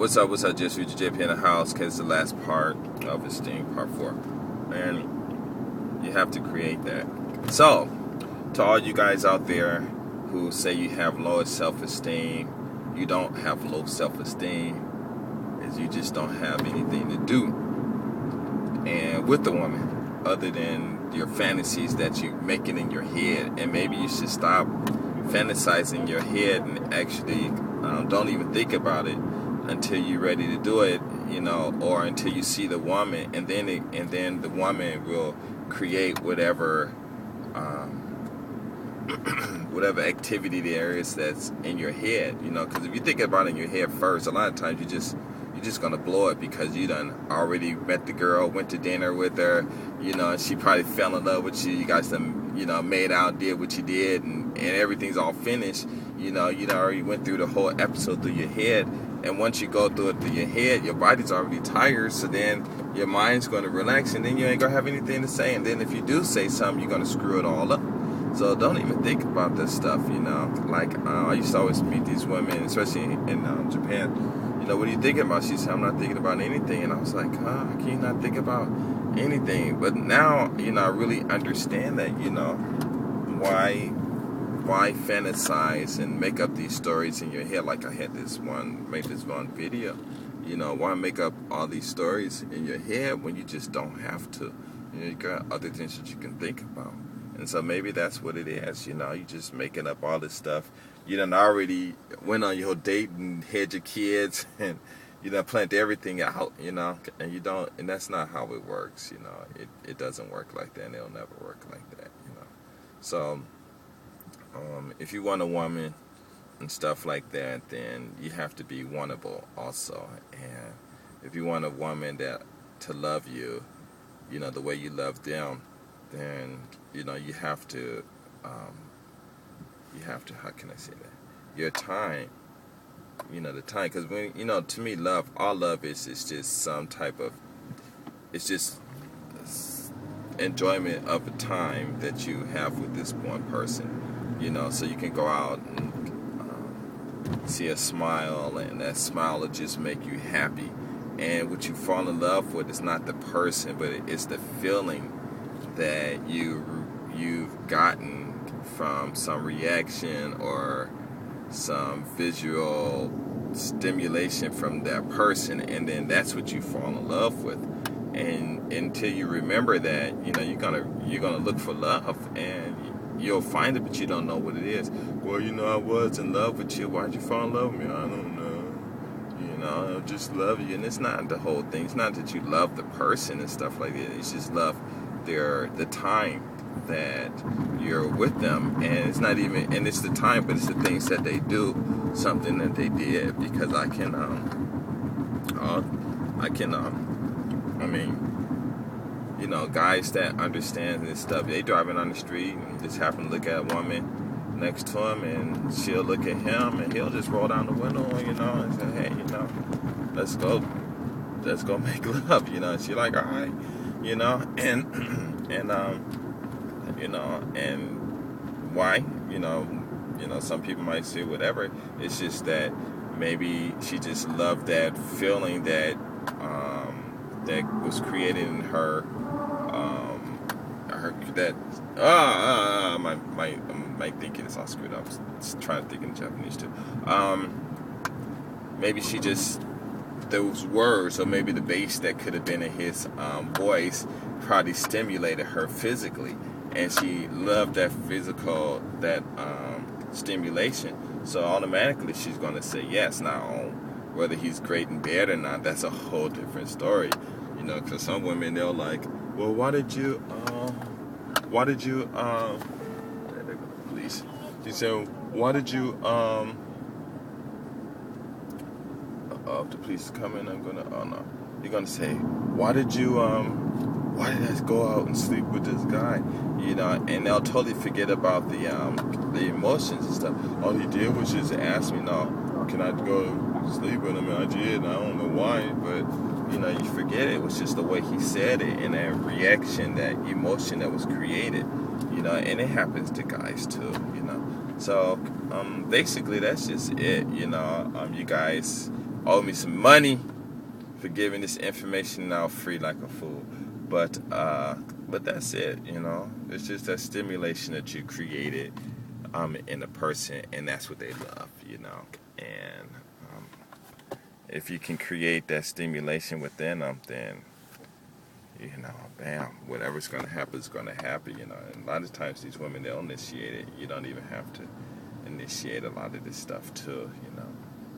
What's up, just Future JP in the house, because it's the last part of Esteem, part 4. And you have to create that. So, to all you guys out there who say you have low self-esteem, you don't have low self-esteem, is you just don't have anything to do and with the woman other than your fantasies that you make it in your head. And maybe you should stop fantasizing in your head and actually don't even think about it until you're ready to do it, or until you see the woman, and then the woman will create whatever whatever activity there is that's in your head, because if you think about it in your head first, a lot of times you're just gonna blow it because you done already met the girl, went to dinner with her, and she probably fell in love with you. You guys done, made out, did what you did, and everything's all finished. You already went through the whole episode through your head. And once you go through it through your head, your body's already tired, so then your mind's going to relax, and then you ain't going to have anything to say. And then if you do say something, you're going to screw it all up. So don't even think about this stuff, Like, I used to always meet these women, especially in Japan. What are you thinking about? She said, I'm not thinking about anything. And I was like, how can you not think about anything? But now, I really understand that, why fantasize and make up these stories in your head? Like I had made this one video, why make up all these stories in your head when you just don't have to? You got other things that you can think about. And so maybe that's what it is, you're just making up all this stuff. You done already went on your date and had your kids, and you done planned everything out, and you don't, and that's not how it works, it doesn't work like that, and it'll never work like that, So if you want a woman and stuff like that, then you have to be wantable also. And if you want a woman to love you, the way you love them, then you have to how can I say that? Your time, the time, because when to me, all love is just some type of, it's just enjoyment of a time that you have with this one person. So you can go out and see a smile, and that smile will just make you happy. And what you fall in love with is not the person, but it's the feeling that you've gotten from some reaction or some visual stimulation from that person, and then that's what you fall in love with. And until you remember that, you're gonna look for love, and you'll find it, but you don't know what it is. Well, I was in love with you. Why'd you fall in love with me? I don't know. I just love you. And it's not the whole thing. It's not that you love the person and stuff like that. It's just love the time that you're with them. And it's not even, and it's the time, but it's the things that they do, something that they did. Because I mean, guys that understand this stuff, they driving on the street and just happen to look at a woman next to him, and she'll look at him, and he'll just roll down the window, and say, hey, let's go make love, and she's like, all right, and why, some people might say whatever. It's just that maybe she just loved that feeling that was created in her. My thinking is all screwed up. Just trying to think in Japanese too. Maybe she just, those words, or maybe the bass that could have been in his voice probably stimulated her physically, and she loved that physical, that stimulation. So automatically she's going to say yes. Now, whether he's great in bed or not, that's a whole different story. Because some women, they're like, well, why did you, please. She said, why did you, if the police is coming, you're gonna say, why did I go out and sleep with this guy? And they'll totally forget about the emotions and stuff. All he did was just ask me, can I go sleep with him? And I did, and I don't know why, but you forget it was just the way he said it, and that reaction, that emotion that was created, and it happens to guys too, So basically that's just it, you guys owe me some money for giving this information out free like a fool. But that's it, you know. It's just that stimulation that you created in a person, and that's what they love, you know. And if you can create that stimulation within them, then, you know, bam, whatever's going to happen is going to happen, you know. And a lot of times these women, they'll initiate it. You don't even have to initiate a lot of this stuff too, you know.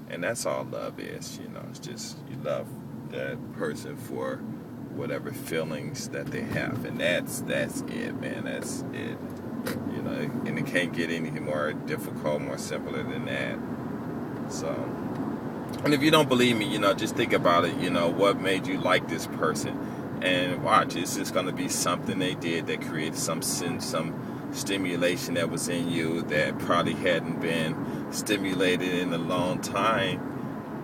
And that's all love is, you know. It's just you love that person for whatever feelings that they have, and that's it, man. That's it, you know. And it can't get any more difficult, more simpler than that. So, and if you don't believe me, you know, just think about it. You know, what made you like this person, and watch. It's just going to be something they did that created some stimulation that was in you that probably hadn't been stimulated in a long time.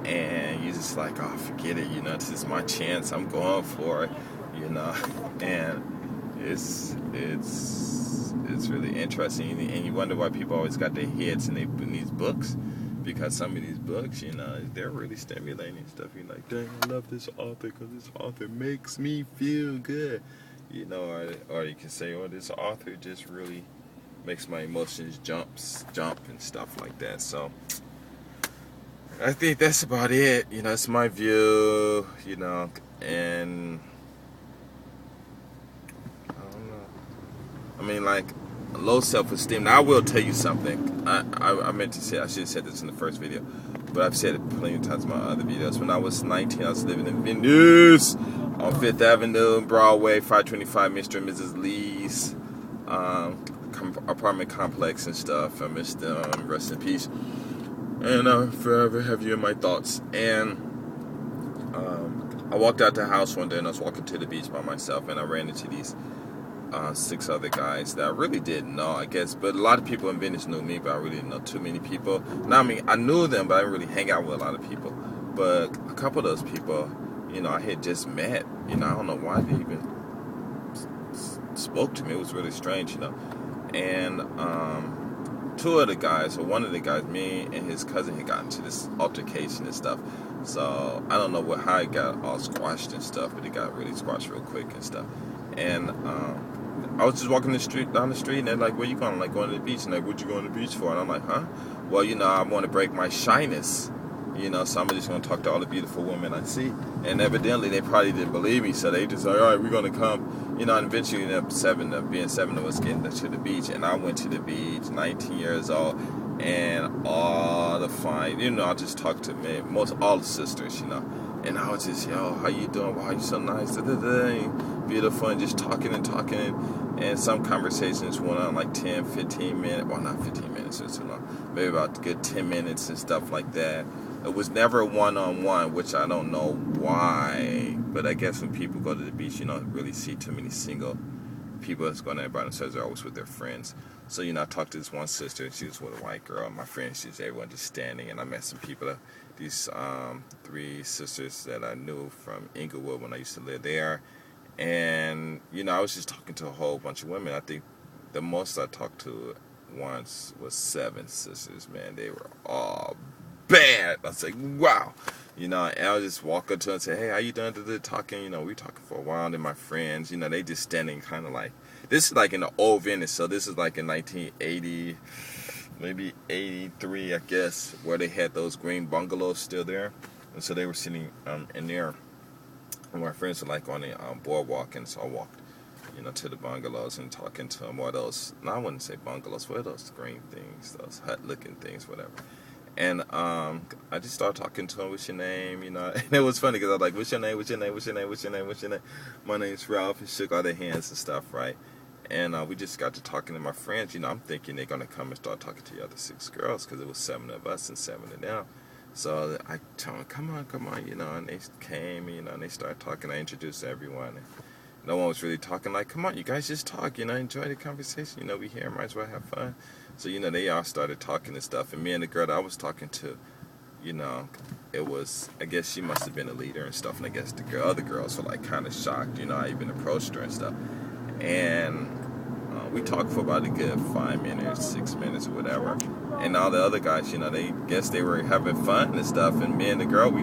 And you're just like, oh, forget it, you know, this is my chance, I'm going for it, you know. And it's really interesting, and you wonder why people always got their heads in these books, because some of these books, you know, they're really stimulating stuff. You're like, dang, I love this author because this author makes me feel good, you know. Or you can say, oh, this author just really makes my emotions jump and stuff like that. So I think that's about it. You know, it's my view, you know, and I don't know. I mean, like, low self-esteem. Now, I will tell you something. I meant to say, I should have said this in the first video, but I've said it plenty of times in my other videos. When I was 19, I was living in Venice on 5th Avenue, Broadway, 525 Mr. and Mrs. Lee's apartment complex and stuff. I miss them. Rest in peace. And I'll forever have you in my thoughts. And I walked out the house one day, and I was walking to the beach by myself, and I ran into these 6 other guys that I really didn't know, I guess. But a lot of people in Venice knew me, but I really didn't know too many people. Now, I mean, I knew them, but I didn't really hang out with a lot of people. But a couple of those people, you know, I had just met. You know, I don't know why they even spoke to me. It was really strange, you know. And 2 of the guys, or one of the guys, me and his cousin, had gotten into this altercation and stuff. So I don't know how it got all squashed and stuff, but it got really squashed real quick and stuff. And I was just walking down the street, and they're like, "Where you going?" I'm like, "Going to the beach." And they're like, "What you going to the beach for?" And I'm like, "Huh? Well, you know, I want to break my shyness, you know, so I'm just going to talk to all the beautiful women I see." And evidently, they probably didn't believe me, so they just like, "All right, we're going to come." You know, and eventually ended up 7 of us getting to the beach. And I went to the beach, 19 years old, and all the fine, you know, I just talked to all the sisters, you know. And I was just, yo, how you doing? Wow, you so nice. Beautiful, and just talking. And some conversations went on like 10, 15 minutes. Well, not 15 minutes, it's too long. Maybe about a good 10 minutes and stuff like that. It was never one-on-one, which I don't know why. But I guess when people go to the beach, you don't really see too many single people that's going there by themselves. They're always with their friends. So, you know, I talked to this one sister, and she was with a white girl. My friend, she's everyone just standing. And I met some people, these 3 sisters that I knew from Inglewood when I used to live there. And, you know, I was just talking to a whole bunch of women. I think the most I talked to once was 7 sisters, man. They were all bad. I was like, wow. You know, and I would just walk up to her and say, "Hey, how you doing?" Talking, you know, we talking for a while. And then my friends, you know, they just standing kind of like, this is like in the old Venice. So this is like in 1980, maybe 83, I guess, where they had those green bungalows still there. And so they were sitting in there. And my friends were like on the boardwalk, and so I walked, you know, to the bungalows and talking to them. Or those, no, I wouldn't say bungalows, what are those green things, those hut-looking things, whatever. And I just started talking to them. "What's your name?" You know, and it was funny because I was like, "What's your name? What's your name? What's your name? What's your name? What's your name?" "My name's Ralph," and shook all their hands and stuff, right? And we just got to talking to my friends. You know, I'm thinking they're gonna come and start talking to the other 6 girls because it was 7 of us and 7 of them. So I told them, come on, you know, and they came, you know, and they started talking. I introduced everyone. And no one was really talking. Like, come on, you guys just talk, you know, enjoy the conversation. You know, we here, might as well have fun. So, you know, they all started talking and stuff. And me and the girl that I was talking to, you know, it was, I guess she must have been a leader and stuff. And I guess the other girls were like kind of shocked, you know, I even approached her and stuff. And we talked for about a good 5 minutes, 6 minutes or whatever. And all the other guys, you know, they were having fun and stuff. And me and the girl, we